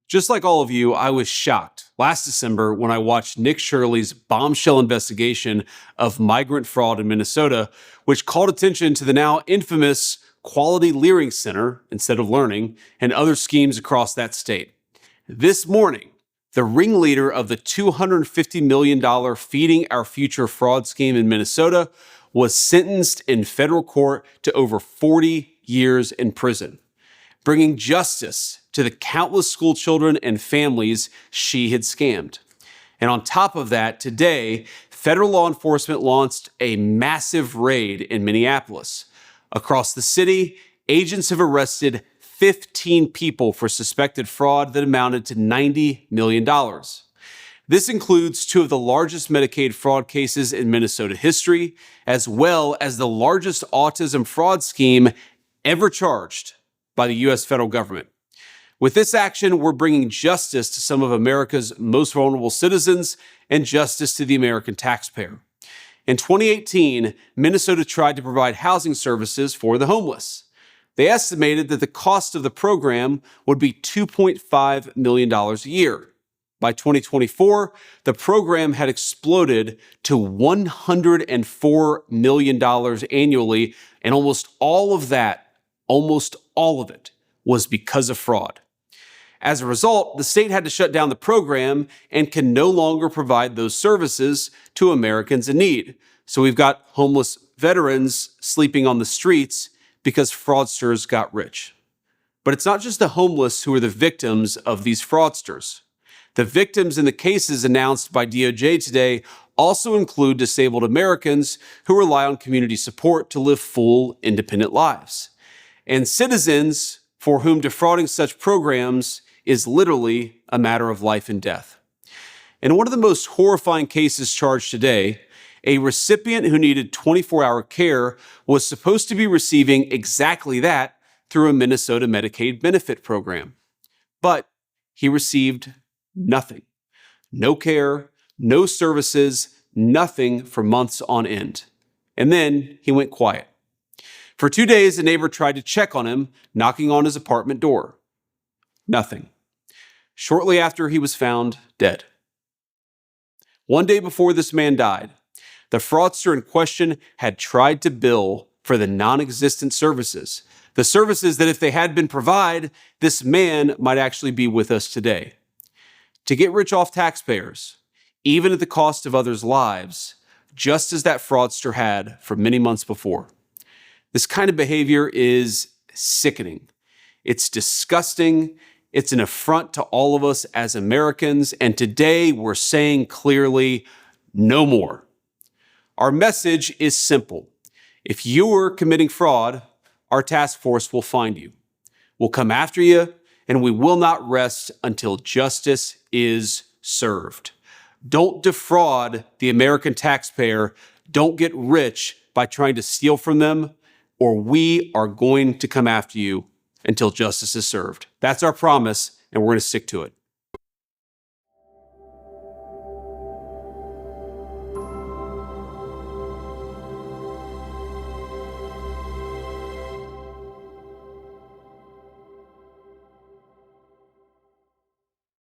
Just like all of you, I was shocked last December when I watched Nick Shirley's bombshell investigation of migrant fraud in Minnesota, which called attention to the now infamous Quality Learning Center instead of learning and other schemes across that state. This morning, the ringleader of the $250 million Feeding Our Future fraud scheme in Minnesota was sentenced in federal court to over 40 years in prison, bringing justice to the countless school children and families she had scammed. And on top of that, today, federal law enforcement launched a massive raid in Minneapolis. Across the city, agents have arrested 15 people for suspected fraud that amounted to $90 million. This includes two of the largest Medicaid fraud cases in Minnesota history, as well as the largest autism fraud scheme ever charged by the U.S. federal government. With this action, we're bringing justice to some of America's most vulnerable citizens and justice to the American taxpayer. In 2018, Minnesota tried to provide housing services for the homeless. They estimated that the cost of the program would be $2.5 million a year. By 2024, the program had exploded to $104 million annually, and almost all of it, was because of fraud. As a result, the state had to shut down the program and can no longer provide those services to Americans in need. So we've got homeless veterans sleeping on the streets because fraudsters got rich. But it's not just the homeless who are the victims of these fraudsters. The victims in the cases announced by DOJ today also include disabled Americans who rely on community support to live full, independent lives, and citizens for whom defrauding such programs is literally a matter of life and death. In one of the most horrifying cases charged today, a recipient who needed 24-hour care was supposed to be receiving exactly that through a Minnesota Medicaid benefit program. But he received nothing. No care, no services, nothing for months on end. And then he went quiet. For 2 days, a neighbor tried to check on him, knocking on his apartment door. Nothing. Shortly after, he was found dead. One day before this man died, the fraudster in question had tried to bill for the non-existent services, the services that if they had been provided, this man might actually be with us today. To get rich off taxpayers, even at the cost of others' lives, just as that fraudster had for many months before. This kind of behavior is sickening. It's disgusting. It's an affront to all of us as Americans. And today we're saying clearly, no more. Our message is simple. If you're committing fraud, our task force will find you. We'll come after you, and we will not rest until justice is served. Don't defraud the American taxpayer. Don't get rich by trying to steal from them, or we are going to come after you until justice is served. That's our promise, and we're going to stick to it.